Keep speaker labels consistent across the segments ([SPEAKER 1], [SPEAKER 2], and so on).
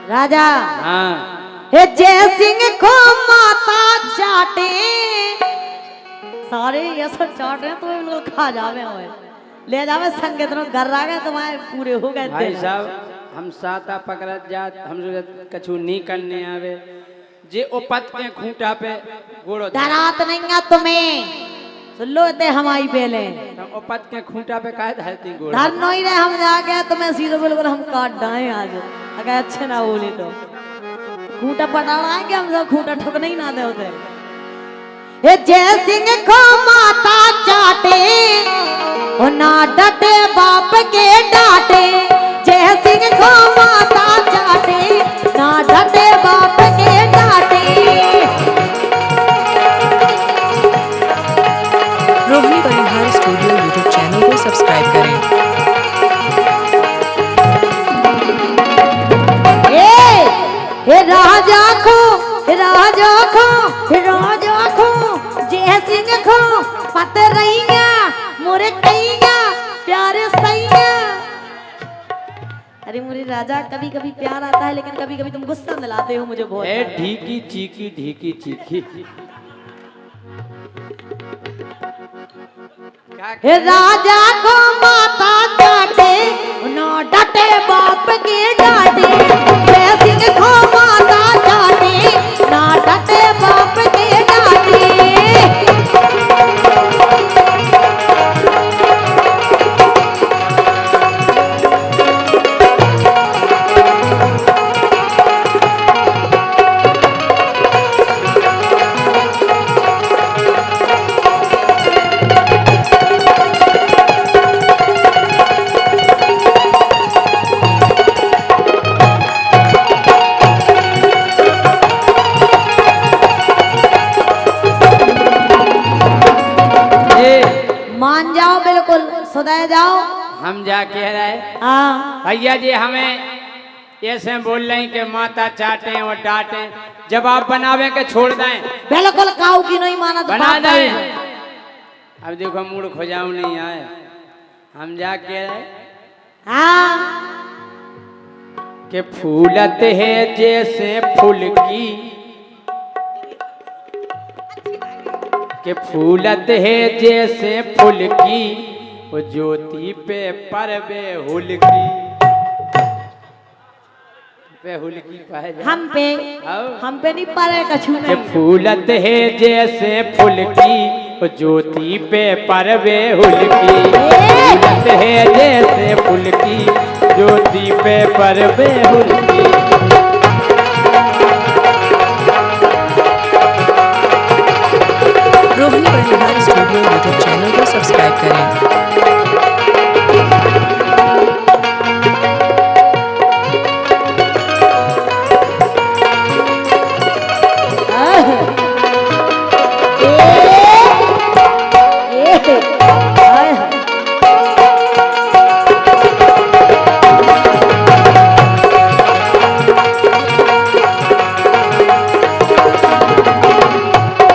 [SPEAKER 1] राजा
[SPEAKER 2] हाँ
[SPEAKER 1] हे जय सिंह को माता चाटे सारे ये सब चाटे तो इनको खा जावे होए ले जावे संगीत नो घर आ गए तुम्हारे पूरे हो गए
[SPEAKER 2] भाई साहब हम साता पकड़त जात हम कछु नहीं करने आवे जे उपत के खूंटा पे गोड़ो
[SPEAKER 1] डरात नहीं है तुम्हें सुन लो ते हमारी बेले
[SPEAKER 2] उपत के खूंटा पे काहे धरती गोड़
[SPEAKER 1] डर नहीं रहे हम जाके तुम्हें सीधे बिल्कुल हम काट डाए आज अगर अच्छे ना बोले तो खूंटा पटाना है कि हम सब खूंटा ठुक नहीं ना दे होते हे जय सिंह को माता चाटे और ना डटे बाप के डांटे जय सिंह को माता चाटे ना डटे बाप के डांटे
[SPEAKER 3] रोहिणी परिहार स्टूडियो यूट्यूब चैनल को सब्सक्राइब करें।
[SPEAKER 1] हे राजा को राजा को राजा को जय सिंह को पत रहीगा मोरे कहीगा प्यारे सैया अरे मोरे राजा कभी कभी प्यार आता है लेकिन कभी कभी तुम गुस्सा दिलाते हो मुझे बहुत
[SPEAKER 2] ढीकी चीकी ढीकी चीकी
[SPEAKER 1] हे राजा को माता डांटे ना डटे बाप के डांटे जय सिंह को माता डांटे ना डटे बाप के डांटे मान जाओ बिल्कुल सुधर जाओ
[SPEAKER 2] हम जा कह रहे
[SPEAKER 1] हाँ
[SPEAKER 2] भैया जी हमें ऐसे बोल रहे हैं कि माता चाटे और डांटे जवाब बनावे के छोड़ दें
[SPEAKER 1] बिल्कुल काऊ की नहीं माना तो
[SPEAKER 2] बना
[SPEAKER 1] बात नहीं है।
[SPEAKER 2] दें अब देखो मूड खोजाऊ नहीं आए हम जा कह रहे
[SPEAKER 1] हाँ
[SPEAKER 2] कि फूलत है जैसे फूल की कि फूलत है जैसे फूल की वो ज्योति पे परबे हुलकी पे हुलकी पाए जा
[SPEAKER 1] हम पे नहीं पारे कछु
[SPEAKER 2] कि
[SPEAKER 1] नहीं
[SPEAKER 2] फूलत है जैसे फूल की वो ज्योति पे परबे हुलकी फूलत है जैसे फूल की ज्योति पे परबे हुलकी
[SPEAKER 3] रोहिणी परिहार स्टूडियो यूट्यूब चैनल को सब्सक्राइब करें।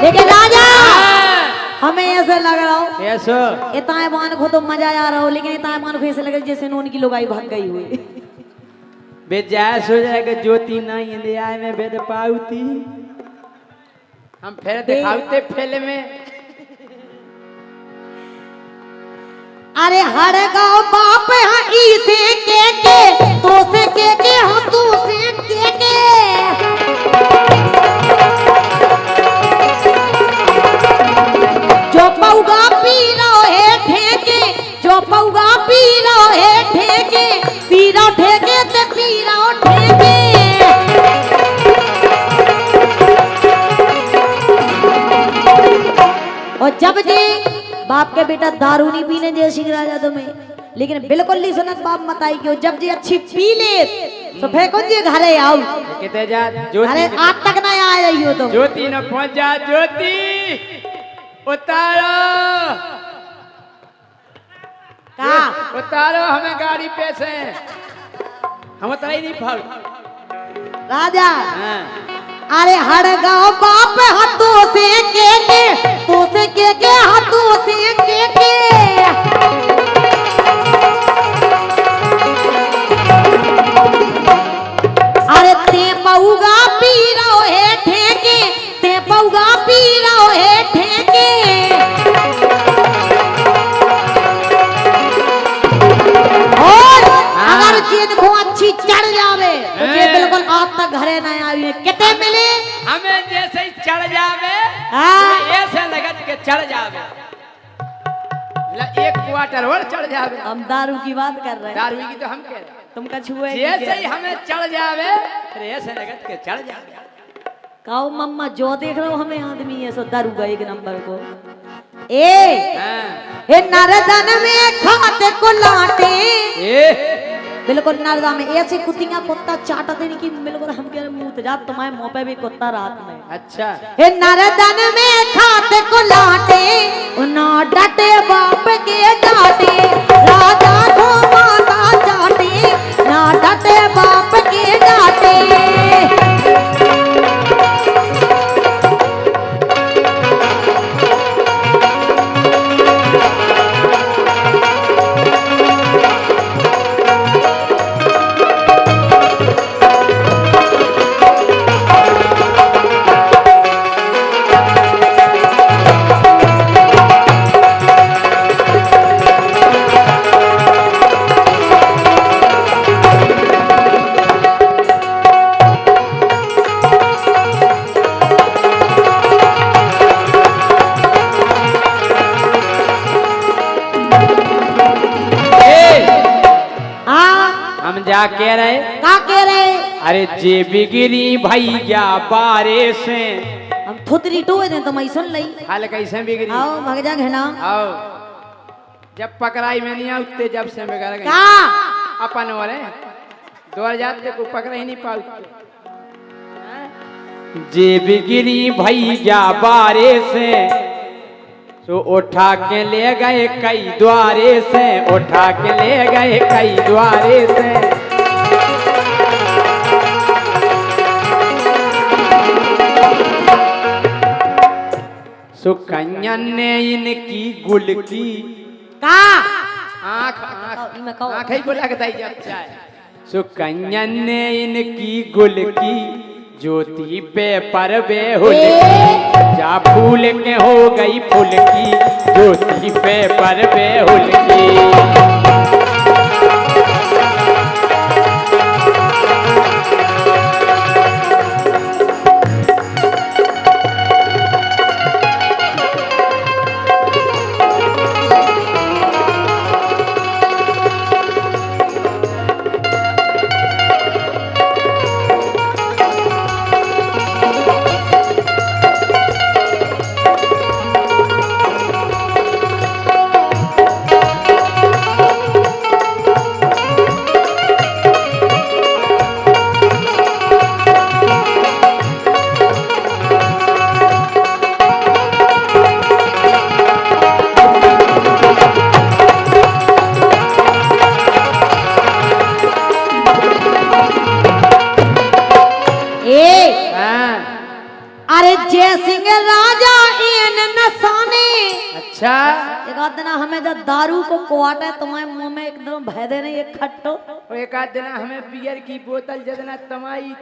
[SPEAKER 1] लेकिन राजा हमें ऐसे लग रहा हो
[SPEAKER 2] ऐसो
[SPEAKER 1] इतना मान को तो मजा आ रहा हो लेकिन इतना मान को ऐसे लगे जैसे नून की लुगाई भाग गई हुई
[SPEAKER 2] बेजायस हो जाएगा ज्योति नहीं इंडिया में बेद पाउती हम फिर दिखाते फिल्म में
[SPEAKER 1] अरे हर गाँव बाप हाँ इसे के तो से के हाँ तू से के जो पौगा पी रहो है ठेके जो पौगा पी रहो है ठेके पी रहो ठेके ते पी रहो ठेके और जब जी बाप के बेटा दारू नहीं पीने जय सिंह राजा तुम्हें लेकिन बिल्कुल नहीं सुनत बाप मत आई क्यों जब जी अच्छी पी ले तो फेंको जी घरे आओ
[SPEAKER 2] कितने जा
[SPEAKER 1] अरे
[SPEAKER 2] ज्योति
[SPEAKER 1] आज तक ना आ रही हो तुम
[SPEAKER 2] ज्योति न पहुंच जा ज्योति उतारो
[SPEAKER 1] का
[SPEAKER 2] उतारो हमें गाड़ी पे से हम उतार ही नहीं पाओ
[SPEAKER 1] राजा
[SPEAKER 2] हाँ
[SPEAKER 1] अरे हर गाँव बाप हाथों से के हाथों से के अरे मच्छी चढ़ जावे तो ये बिल्कुल आज तक घरे नहीं आई है। कितने मिले
[SPEAKER 2] हमें जैसे ही चढ़ जावे
[SPEAKER 1] हाँ।
[SPEAKER 2] ऐसे लगत के चढ़ जावे एक क्वार्टर और चढ़ जावे।
[SPEAKER 1] हम दारू की बात कर रहे हैं,
[SPEAKER 2] दारू की तो हम कह रहे
[SPEAKER 1] तुम कछुए
[SPEAKER 2] जैसे ही हमें चढ़ जावे फिर ऐसे लगत के चढ़ जावे।
[SPEAKER 1] काओ मम्मा जो देख रहे हो हमें आदमी है सो दारू का एक नंबर को ए
[SPEAKER 2] हाँ।
[SPEAKER 1] नरदन में खाते को लाटे
[SPEAKER 2] ए
[SPEAKER 1] बिल्कुल नरदा में ऐसी कुत्तियां कुत्ता चाटते नहीं कि बिल्कुल हम कह रहे मुंह जा तुम्हारे मुंह पे भी कुत्ता रात में।
[SPEAKER 2] अच्छा
[SPEAKER 1] हे नरदन में खाते को लाटे ना डटे बाप के डाटे राजा को माता चाटे ना डटे बाप के डाटे।
[SPEAKER 2] हम जा कह रहे
[SPEAKER 1] का कह रहे
[SPEAKER 2] अरे जे बिगड़ी भैया बारे से
[SPEAKER 1] हम थुतरी टोए दे तो मैं सुन लई
[SPEAKER 2] हाल कैसे बिगड़ी
[SPEAKER 1] आओ भग जा घेना
[SPEAKER 2] आओ जब पकड़ाई में नहीं आते जब से बिगड़ गई
[SPEAKER 1] का
[SPEAKER 2] अपन वाले 2000 को पकड़ ही नहीं पाऊ। जे बिगड़ी भैया बारे से तो उठा के ले गए कई द्वारे से उठा के ले गए कई द्वारे से सुकन्यन ने इनकी गुल की
[SPEAKER 1] का
[SPEAKER 2] आँख
[SPEAKER 1] मैं कहूं
[SPEAKER 2] आँख ही बोला के दाई जब चाहे सुकन्यन ने इनकी गुल की ज्योति पे परबे हुल की जा फूल के हो गई फूल की ज्योति पे परबे हुल की।
[SPEAKER 1] अरे जय सिंह राजा इन नसाने
[SPEAKER 2] अच्छा
[SPEAKER 1] एक आध दिन हमें जब दारू को कुआटा तुम्हारे मुंह में एकदम भैदे नहीं एक खट्टो
[SPEAKER 2] और एक आध दिन हमें बियर की बोतल जदना तमाई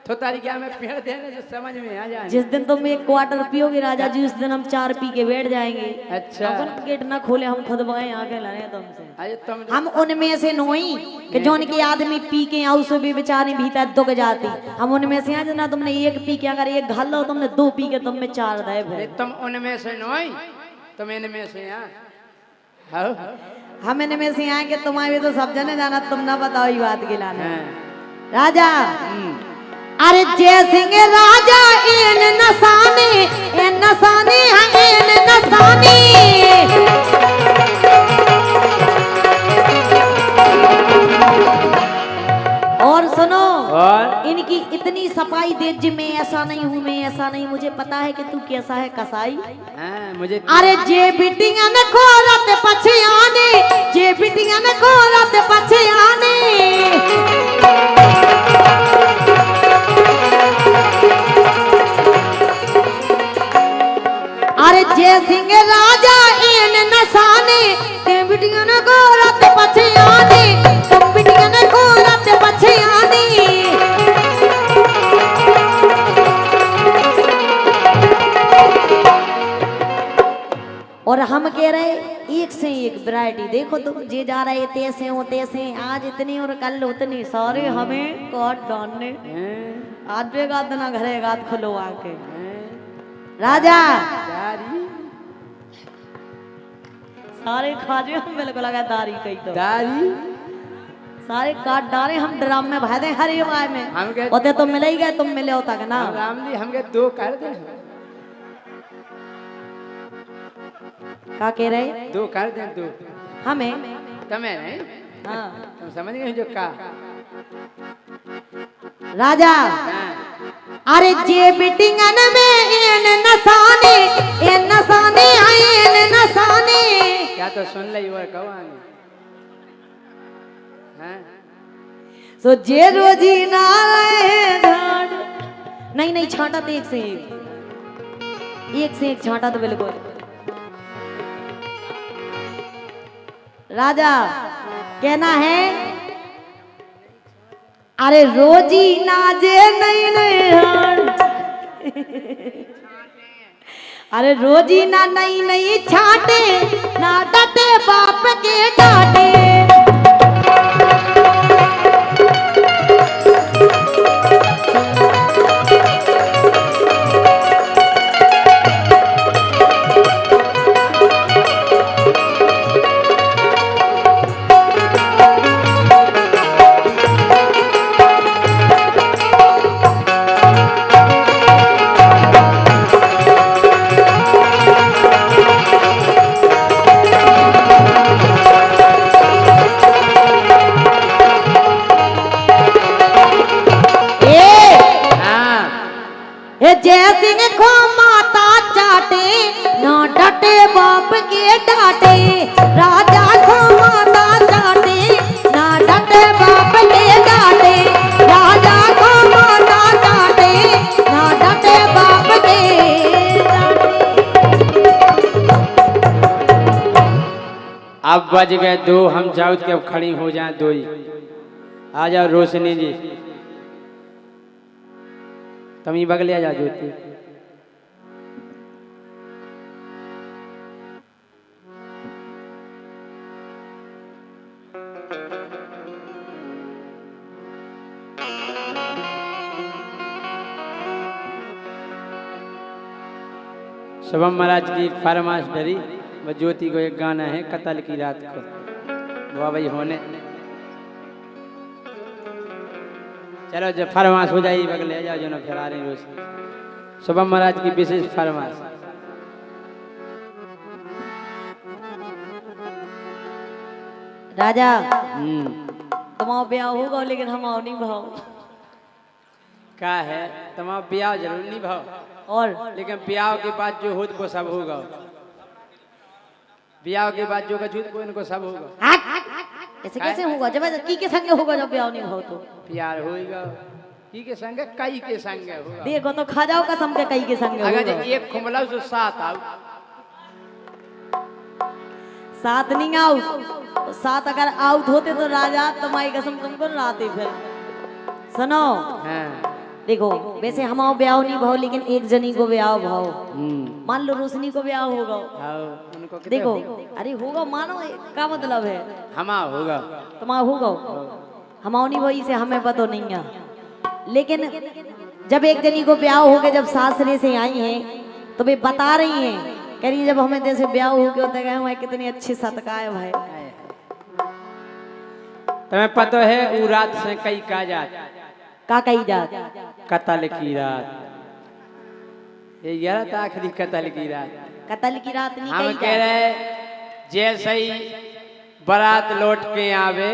[SPEAKER 2] थोतारी क्या में पेड़ देने जो समझ में आ जाए।
[SPEAKER 1] जिस दिन तुम एक क्वार्टर पियोगे राजा जी उस दिन हम 4 पी के बैठ जाएंगे।
[SPEAKER 2] अच्छा
[SPEAKER 1] अपन गेट ना खोले हम खुद बगे आगे लड़े तुमसे।
[SPEAKER 2] अरे तुम
[SPEAKER 1] हम उनमें से नोई कि जोन के आदमी पी के आउ सो भी बेचारे भीतर दुख जाती हम उनमें से आज ना तुमने एक पी के अगर एक घाल लो तुमने 2 पी के तुम में 4 दे
[SPEAKER 2] अरे तुम उनमें से नहीं तुम इनमें से यहाँ
[SPEAKER 1] हम इनमें से आए कि तुम्हारे तो सब जने जाना तुम ना बताओ ये बात के लाना राजा। अरे जय सिंह राजा इन नसाने इन नसाने हैं इन नसाने और सुनो
[SPEAKER 2] और
[SPEAKER 1] इनकी इतनी सफाई दे जी मैं ऐसा नहीं हूँ मैं ऐसा नहीं मुझे पता है कि तू कैसा है कसाई।
[SPEAKER 2] मुझे
[SPEAKER 1] अरे जे बिटिया ने खोरत पछे आने जे बिटिया ने खोरत पछे आने अरे जय सिंह राजा इन नसाने ते बिटिया ने खोरत पछे आने तुम बिटिया ने खोरत पछे आने। और हम कह रहे एक से एक वैरायटी देखो तुम, जे जा रहे तैसे हो तैसे, आज इतनी और कल उतनी, सारे हमें काट डालने। आज बेगा ना घरे गात खुलो आके राजा सारे खाजे हम बिल्कुल लगा दारी कही तो
[SPEAKER 2] दारी
[SPEAKER 1] सारे काट डाले हम ड्राम में भर दे हर युवा में
[SPEAKER 2] हम के
[SPEAKER 1] होते तो मिले ही गए, तुम मिले होता का ना
[SPEAKER 2] राम जी हमके दो कर दे,
[SPEAKER 1] का कह रहे
[SPEAKER 2] दो कर दे दो
[SPEAKER 1] हमें
[SPEAKER 2] तमें नहीं।
[SPEAKER 1] हाँ
[SPEAKER 2] तुम समझ गए जो का
[SPEAKER 1] राजा
[SPEAKER 2] हाँ।
[SPEAKER 1] अरे जे बिटिंगन में इन नसाने इन नसाने
[SPEAKER 2] क्या तो सुन ली और कवाने हाँ
[SPEAKER 1] सो जे रोजी ना रहे झाड़ नहीं नहीं छांटा तो एक से एक छांटा तो बिल्कुल राजा कहना है अरे रोजी नाजे नहीं नहीं अरे रोजी ना नहीं नहीं छाटे ना डटे बाप के डांटे जय सिंह को माता चाटे ना डटे बाप के डांटे राजा को माता चाटे ना डटे बाप के डांटे राजा को माता चाटे ना डटे बाप के डांटे।
[SPEAKER 2] अब बज गए दो, हम जाओ के अब खड़ी हो जाए दो ही। आ जाओ रोशनी जी, तुम ही बगले आ जाओ ज्योति। शुभम महाराज की फरमाइश डरी व ज्योति को एक गाना है कतल की रात को, वाह भाई होने। चलो जब फरमाइश हो जाए बगले आ जाओ जो ना फिर आ रही रोज। शुभम महाराज की विशेष फरमाइश।
[SPEAKER 1] राजा तुम्हारा ब्याह होगा लेकिन हम आओ नहीं भाव
[SPEAKER 2] क्या है तुम्हारा ब्याह जरूर नहीं भाव,
[SPEAKER 1] और
[SPEAKER 2] लेकिन ब्याह के बाद जो हो वो सब होगा। ब्याह के बाद जो का झूठ को इनको सब होगा।
[SPEAKER 1] ऐसे कैसे होगा जब की के संग होगा जब ब्याह नहीं भाव तो
[SPEAKER 2] प्यार होगा की के संग कई के संग होगा।
[SPEAKER 1] देखो तो खा जाओ कसम के कई के संग
[SPEAKER 2] अगर
[SPEAKER 1] होगा।
[SPEAKER 2] जो एक खुमला तो सात आओ,
[SPEAKER 1] सात नहीं आउट, सात अगर आउट होते तो राजा तुम्हारी कसम तुमको राते फिर सुनो।
[SPEAKER 2] हाँ।
[SPEAKER 1] देखो वैसे हमारा ब्याह नहीं भाव लेकिन एक जनी को ब्याह भाव, मान लो रोशनी को ब्याह होगा।
[SPEAKER 2] उनको
[SPEAKER 1] देखो अरे होगा मानो क्या मतलब है
[SPEAKER 2] हमा होगा
[SPEAKER 1] तुम्हारा होगा हमारा नहीं भाई से हमें पता नहीं है। लेकिन जब एक जनी को ब्याह हो गए, जब सासरे से आई हैं तो वे बता रही हैं कह रही जब हमें जैसे ब्याह हो गया होता है कितनी अच्छी सतका है भाई।
[SPEAKER 2] तुम्हें पता है वो रात से कई का जात
[SPEAKER 1] का कही जात
[SPEAKER 2] कतल की रात, ये यार था आखिरी कतल की रात।
[SPEAKER 1] कतल की रात नहीं
[SPEAKER 2] हम
[SPEAKER 1] कही
[SPEAKER 2] कह रहे जैसे ही बारात लौट के आवे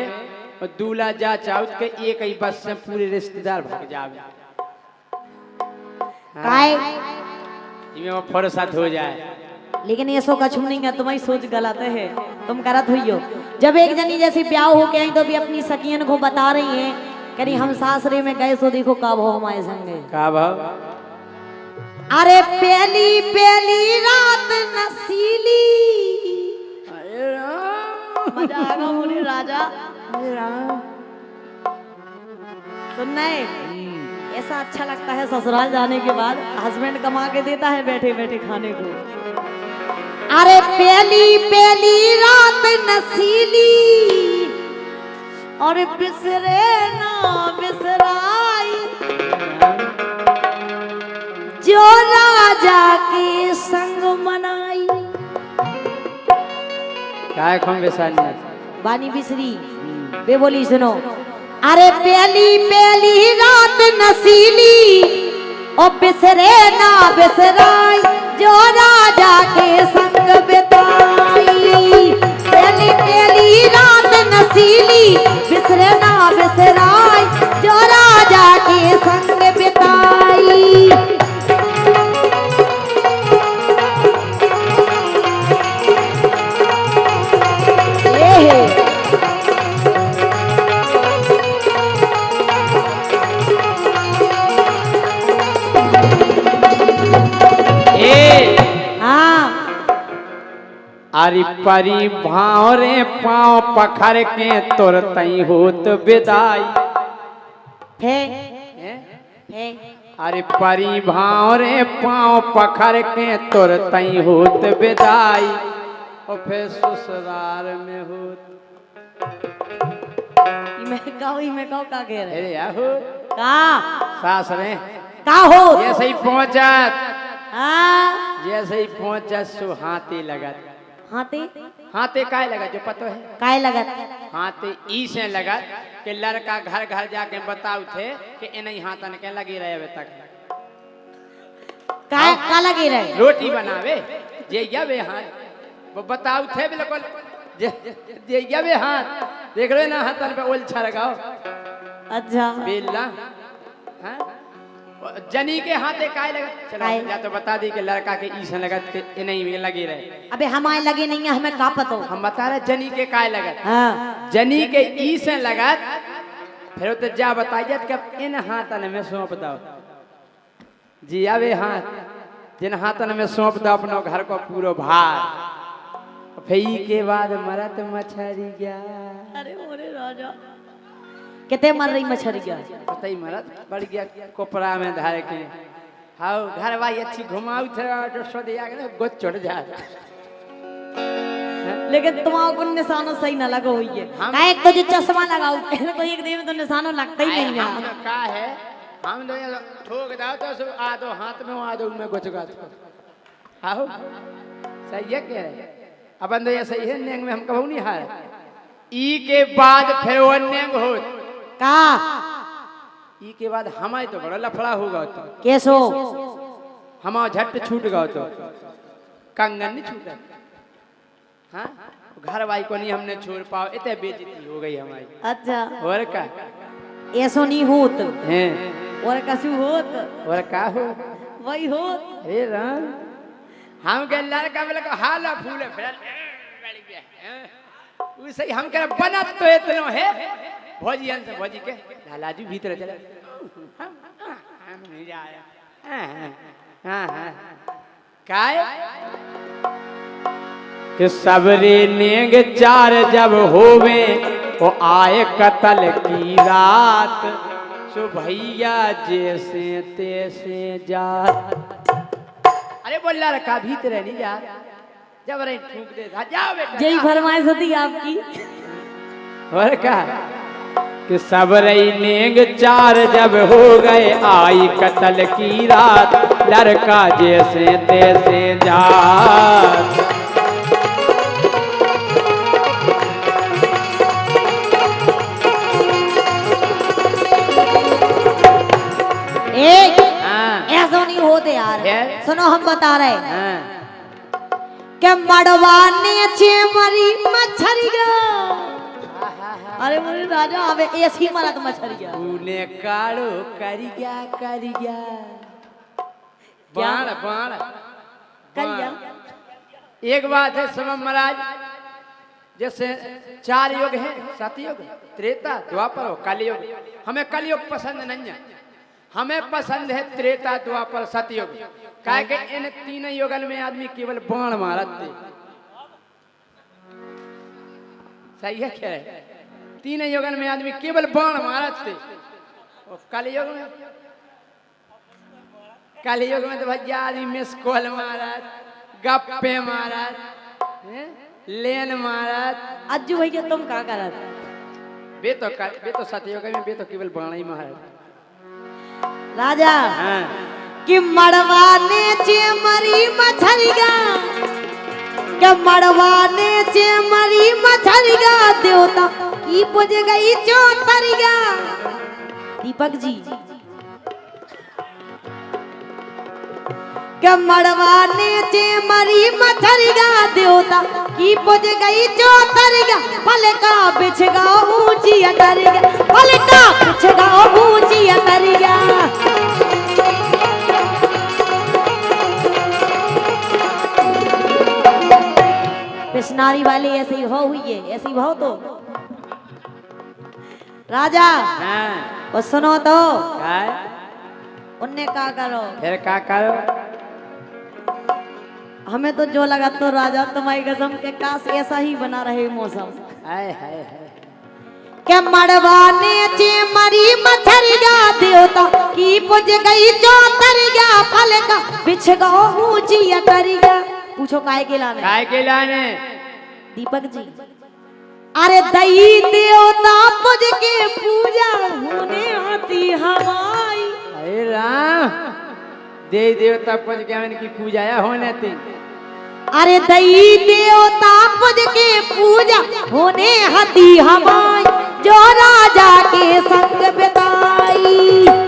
[SPEAKER 2] और दूल्हा जा चाउत के एक ही बस से पूरे रिश्तेदार भाग जावे।
[SPEAKER 1] काय
[SPEAKER 2] इमे वो फुर्सत हो जाए।
[SPEAKER 1] लेकिन ये सो कछु नहीं है, तुम्हारी सोच गलत है, तुम करत हुई हो। जब एक जनी जैसी ब्याह हो के आई तो भी अपनी सखियन को बता रही हैं करी हम सासरे में गए सो देखो का भाव हमारे संगे
[SPEAKER 2] का भाव।
[SPEAKER 1] अरे पहली पहली रात नसीली मजा आगा बोले राजा सुनना है। ऐसा अच्छा लगता है ससुराल जाने के बाद हस्बैंड कमा के देता है बैठे बैठे खाने को। अरे पहली पहली रात नसीली और बिसरे ना बिसराई जो राजा के संग मनाई।
[SPEAKER 2] काय खम बेसानी
[SPEAKER 1] बानी बिसरी बे बोली सुनो। अरे पहली पहली रात नसीली और बिसरे ना बिसराई जो राजा के संग बिताई। पहली पहली रात नसीली बिसरे ना बिसराई जो राजा के संग बिताई।
[SPEAKER 2] अरे परी भाव रे पाँव पखर के तुरतई होत विदाई। अरे परी भाव रे पाँव पखर के तुरतई होत विदाई और फिर ससुराल में होत।
[SPEAKER 1] मैं का कह रहे
[SPEAKER 2] अरे याहू
[SPEAKER 1] का
[SPEAKER 2] सास रे
[SPEAKER 1] का हो
[SPEAKER 2] जैसे ही पहुंचत
[SPEAKER 1] हाँ
[SPEAKER 2] जैसे ही पहुंचत सुहाती लगत।
[SPEAKER 1] हाथे
[SPEAKER 2] हाथे काय लगत जो पतो है
[SPEAKER 1] काय लगत
[SPEAKER 2] हाथे ई से लगत कि लड़का घर घर जाके बताऊ थे कि इन्हीं हाथन के लगी रहे अभी तक
[SPEAKER 1] काय का लगी रहे
[SPEAKER 2] रोटी बनावे जे यवे हाथ वो बताऊ थे बिल्कुल जे यवे हाथ देख रहे ना हाथन पे ओल छरगाओ।
[SPEAKER 1] अच्छा
[SPEAKER 2] बेला हाँ जनी के हाथे काय लगा चला या तो बता दी कि लड़का के ई से लगत के नहीं लगी रहे।
[SPEAKER 1] अबे हमारे लगे नहीं है हमें का पता
[SPEAKER 2] हम बता रहे जनी के काय लगत
[SPEAKER 1] हाँ
[SPEAKER 2] जनी के ई से लगत फिर तो जा बताइए कि इन हाथन में सौंप दो जी आवे हाथ जिन हाथन में सौंप दो अपनो घर को पूरा भार फिर के बाद मरत मछरी गया।
[SPEAKER 1] अरे ओरे राजा कितने मर रही मछरिया
[SPEAKER 2] पता ही मरत बढ़ गया कोपरा में धार के हाउ घर वाई अच्छी घुमाऊ थे जो सदिया के गोद चढ़ जा।
[SPEAKER 1] लेकिन तुम्हारा कोई निशानो सही ना लगा हुई है का एक तो जो चश्मा लगाओ तो एक दिन में तो निशानो लगता ही नहीं है।
[SPEAKER 2] हम का है हम तो ठोक दाओ तो सब आधो हाथ में आधो में गुचगा हाउ सही है कह रहे अब तो ये सही है नेंग में हम कहू नहीं हार ई के बाद फिर वो नेंग होत
[SPEAKER 1] का
[SPEAKER 2] ई के बाद हमारे तो बड़ा लफड़ा होगा तो
[SPEAKER 1] कैसो
[SPEAKER 2] हमारा झट छूट गया तो कंगन नहीं छूटा। हाँ घर वाई को नहीं हमने छोड़ पाओ इतने बेइज्जती हो गई हमारी।
[SPEAKER 1] अच्छा
[SPEAKER 2] और का
[SPEAKER 1] ऐसो नहीं होत
[SPEAKER 2] हैं
[SPEAKER 1] और कसू होत
[SPEAKER 2] और का हो
[SPEAKER 1] वही होत।
[SPEAKER 2] अरे राम हम के लड़का वाला को हाला फूले फिर उसे हम कह बनत तो इतना है भौजी से भौजी के लालाजी भीतर चले हम नहीं जा रहे हाँ हाँ काय कि सबरे नेग चार जब होवे वो आए कतल की रात सो भैया जैसे तैसे जा। अरे बोल लड़का भीतर नहीं जा जब रही ठूक दे जाओ बेटा
[SPEAKER 1] यही फरमाइश होती आपकी
[SPEAKER 2] और का कि सब रही नेग चार जब हो गए आई कतल की रात लड़का जैसे तैसे जा।
[SPEAKER 1] एक ऐसा नहीं होते यार सुनो हम बता रहे कि मड़वाने चे मरी मछरिया। अरे मेरे राजा अबे ऐसी मरत मछरिया
[SPEAKER 2] तूने काड़ो करिया बाण बाण
[SPEAKER 1] करिया।
[SPEAKER 2] एक बात है समम महाराज जैसे 4 युग हैं 7 युग त्रेता द्वापर और कलयुग। हमें कलयुग पसंद नहीं है हमें पसंद है त्रेता द्वापर सतयुग। काहे कि इन 3 युगल में आदमी केवल बाण मारते सही है क्या 3 युगल में आदमी केवल बाण मारते और कलयुग में तो भैया आदमी मिस कॉल मारत गप्पे महाराज, लेन महाराज।
[SPEAKER 1] अज्जू भैया तुम का करत?
[SPEAKER 2] बे तो सतयोग में बे तो केवल बाणा ही महाराज।
[SPEAKER 1] राजा
[SPEAKER 2] हाँ।
[SPEAKER 1] कि मड़वाने चे मरी मछरिया, के मड़वाने चे मरी मछरिया, देवता की पुज गई चौतरिया। दीपक जी के मड़वाने चे मरी मछरिया, देवता की पुज गई चौतरिया। पलका बिछगा ऊंची अतरिया, पलका बिछगा ऊंची अतरिया। पिछनारी वाली ऐसी हो हुई है, ऐसी हो तो राजा।
[SPEAKER 2] हाँ।
[SPEAKER 1] और सुनो तो
[SPEAKER 2] काय?
[SPEAKER 1] उनने का करो,
[SPEAKER 2] फिर का करो?
[SPEAKER 1] हमें तो जो लगा तो राजा तुम्हारी कसम के काश ऐसा ही बना रहे मौसम।
[SPEAKER 2] हाय हाय हाय।
[SPEAKER 1] के मड़वाने चे मरी मछरिया, देवता की पुज गई चौतरिया। पलका बिछ गो ऊंची अतरिया। पूछो काय के लाने?
[SPEAKER 2] काय के लाने?
[SPEAKER 1] दीपक जी अरे दई देवता पुज के पूजा होने आती हमारी।
[SPEAKER 2] अरे राम, देवी देवता पुज के हमन की पूजा या होने थी।
[SPEAKER 1] अरे दई देवता पुज के पूजा होने हती हमारी, जो राजा के संग बिताई।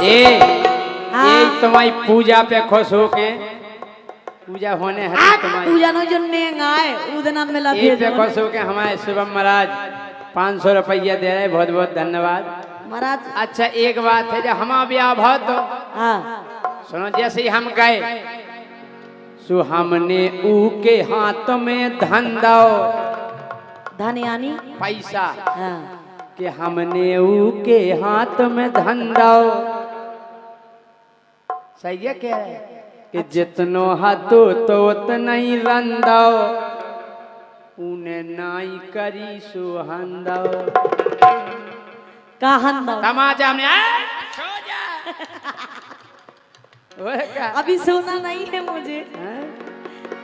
[SPEAKER 2] ये तुम्हारी पूजा पे खुश हो के पूजा होने है तुम्हारी।
[SPEAKER 1] पूजा नो जो नेंग आए उदना मिला
[SPEAKER 2] ये पे खुश हो के हमारे शुभम महाराज 500 रुपया दे रहे, बहुत बहुत धन्यवाद
[SPEAKER 1] महाराज।
[SPEAKER 2] अच्छा एक बात है, जब हम ब्याह बहुत तो
[SPEAKER 1] हाँ
[SPEAKER 2] सुनो, जैसे ही हम गए सो हमने ऊ के हाथ में धन दो,
[SPEAKER 1] धन यानी
[SPEAKER 2] पैसा
[SPEAKER 1] हाँ।
[SPEAKER 2] कि हमने ऊ के हाथ में धन दो। सही है कह रहे कि जितनो हाथो तो उतना ही रंदो, उने नाई करी सुहंदो।
[SPEAKER 1] कहन दो
[SPEAKER 2] तमाचा हमने सो जा। ओए का
[SPEAKER 1] अभी सोना नहीं है मुझे।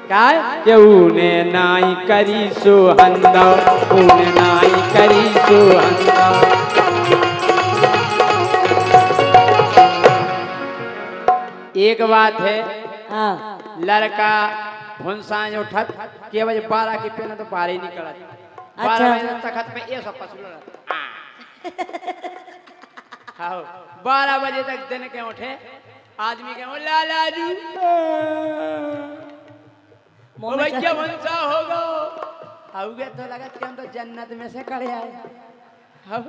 [SPEAKER 2] काय के उने नाई करी सुहंदो, उने नाई करी सुहंदो। एक बात है,
[SPEAKER 1] हाँ
[SPEAKER 2] लड़का भुनसा उठत के बजे 12 की पेन तो बाहर ही निकलत। 12 बजे तखत पे ये सब पसुल हाँ 12 बजे तक दिन के उठे आदमी के लाला जी ओ भैया भुनसा होगा आओगे तो लगत के हम तो जन्नत में से खड़े आए। अब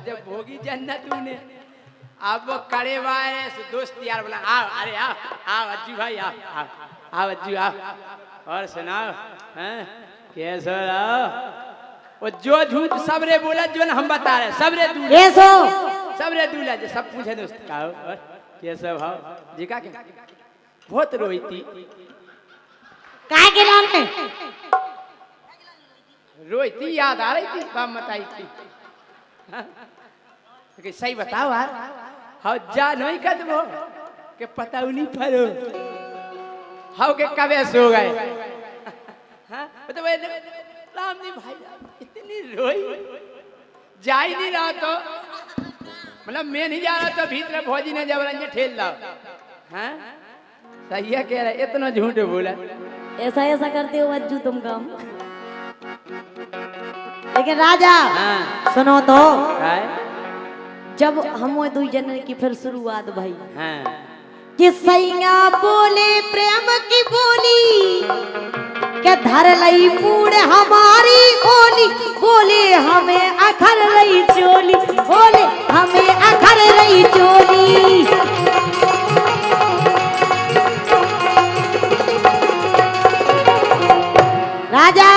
[SPEAKER 2] जब भोगी जन्नत उन्हें अब वो कड़े वाले दोस्त यार बोला आओ, अरे आओ आओ अज्जू भाई आओ आओ आओ अज्जू आओ और सुनाओ हैं कैसे रहो। वो जो झूठ सबरे बोला जो हम बता रहे सबरे दूल्हा
[SPEAKER 1] ऐसो
[SPEAKER 2] सबरे दूल्हा जो सब पूछे दोस्त आओ और कैसे भाव जी का क्या बहुत रोई थी
[SPEAKER 1] काय के नाम है
[SPEAKER 2] रोई थी, याद आ रही थी बाप बताई थी। हाँ? कि सही बताओ यार हाँ जा नहीं कर दो के पता नहीं पड़ो हाँ के कबे सो गए। हाँ तो राम जी भाई इतनी रोई जा ही नहीं रहा तो मतलब मैं नहीं जा रहा तो भीतर भौजी ने जबरन ठेल ला। हाँ सही है कह रहे इतना झूठ बोला।
[SPEAKER 1] ऐसा ऐसा करते हो अज्जू तुम काम। लेकिन राजा
[SPEAKER 2] हाँ
[SPEAKER 1] सुनो तो
[SPEAKER 2] काय
[SPEAKER 1] जब हम वो 2 जनवरी की फिर शुरुआत भाई
[SPEAKER 2] हाँ
[SPEAKER 1] कि सैया बोले प्रेम की बोली के धर लई मूड हमारी ओली, बोले हमें अखर रही चोली, बोले हमें अखर रही चोली। राजा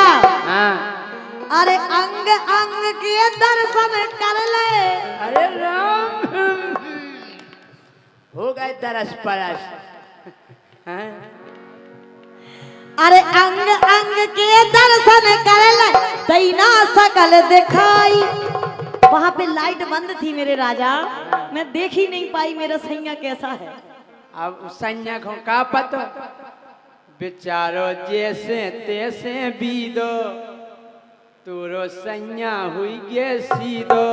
[SPEAKER 1] अरे अंग अंग के दर्शन कर ले।
[SPEAKER 2] अरे राम हो गए तरस परस। हाँ?
[SPEAKER 1] अरे अंग अंग के दर्शन कर ले दैना सकल दिखाई। वहां पे लाइट बंद थी मेरे राजा, मैं देख ही नहीं पाई मेरा सैया कैसा है।
[SPEAKER 2] अब सैया को का पतो, बेचारो जैसे तैसे बीदो, तोरो सैया हुई गे सीधो।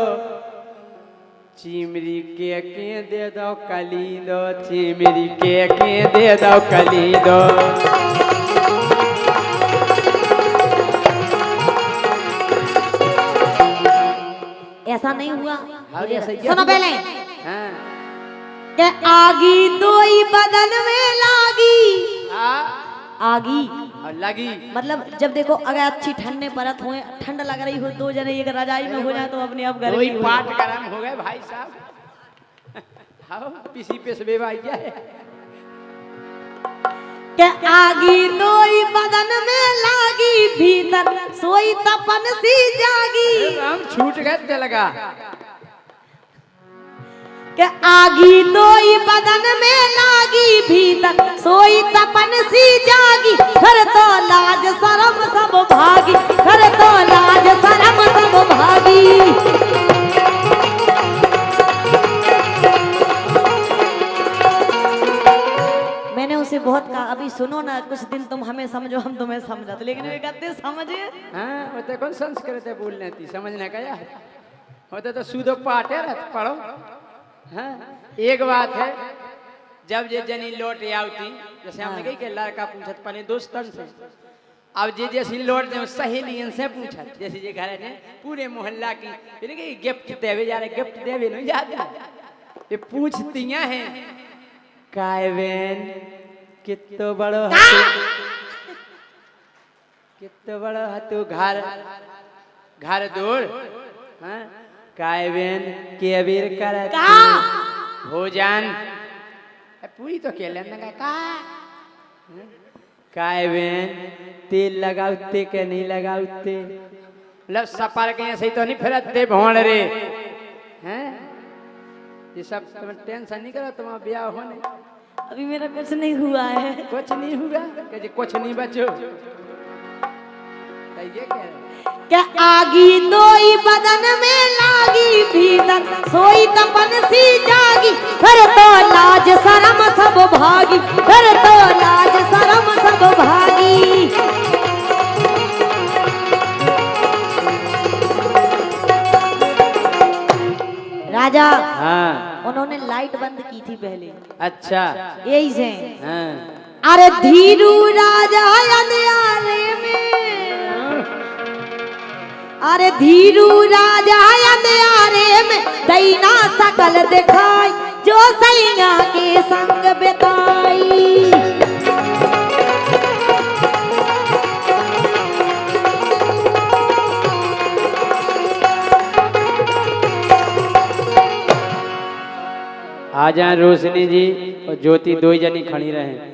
[SPEAKER 2] चिमरी के दे दो कली दो, चिमरी के दे दो कली दो।
[SPEAKER 1] ऐसा नहीं हुआ।
[SPEAKER 2] सुनो
[SPEAKER 1] पहले
[SPEAKER 2] हाँ।
[SPEAKER 1] के आगी दोई बदन में लागी। आगी
[SPEAKER 2] और लगी
[SPEAKER 1] मतलब जब देखो अगर अच्छी ठंडे परत हुए, ठंड लग रही हो, दो जने एक रजाई में हो जाए तो अपने आप गर्मी हो
[SPEAKER 2] पाट गरम हो गए भाई साहब। हाँ पीसी पे से बेवाई क्या है
[SPEAKER 1] के आगी दोई बदन में लागी, भीतर सोई तपन सी जागी।
[SPEAKER 2] हम छूट गए लगा
[SPEAKER 1] के आगी दोई बदन में लागी, भीतर सोई तपन सी जागी। घर तो लाज शरम सब भागी, घर तो लाज शरम सब भागी। मैंने उसे बहुत कहा अभी सुनो ना, कुछ दिन तुम हमें समझो हम तुम्हें समझा, तो लेकिन वे कहते समझे।
[SPEAKER 2] हाँ वो कौन संस्कृत है बोलने थी, समझने का यार होता तो सूदो पाटे रहते पढ़ो। हाँ एक बात है, जब ये जनी लौट आवती, जैसे हमने कही कि लड़का पूछत पने दोस्तन से, अब जे जैसी लौट दे सहेलियन से पूछत, जैसे ये घर ने पूरे मोहल्ला की फिर कि गिफ्ट देवे जा रहे, गिफ्ट देवे नहीं जाते, ये पूछतियां हैं काय बेन कितो बड़ो हतु, कितो बड़ो हतु घर घर दूर। हाँ काय बेन के अबीर करत हो जान पूरी तो के लेना का काय बेन तेल लगाउते के नहीं लगाउते, मतलब सपार के ऐसे ही तो नहीं फिरते भोंड रे हैं। ये सब तुम टेंशन नहीं करो, तुम्हारा ब्याह होने
[SPEAKER 1] अभी मेरा कुछ नहीं हुआ है।
[SPEAKER 2] कुछ नहीं हुआ कि कुछ नहीं बचो ये कह रहे
[SPEAKER 1] क्या आगी दोई बदन में लागी, भीतर सोई तपन सी जागी। घर तो लाज शरम सब भागी, घर तो लाज शरम सब भागी। राजा
[SPEAKER 2] हाँ
[SPEAKER 1] उन्होंने लाइट बंद की थी पहले।
[SPEAKER 2] अच्छा
[SPEAKER 1] यही से
[SPEAKER 2] हाँ।
[SPEAKER 1] अरे धीरू राजा अंधियारे में, अरे धीरू राजा अंधियारे में दैना सकल दिखाई, जो सैया के संग बिताई।
[SPEAKER 2] आ जाए रोशनी जी और ज्योति दो ही जनी खड़ी रहे।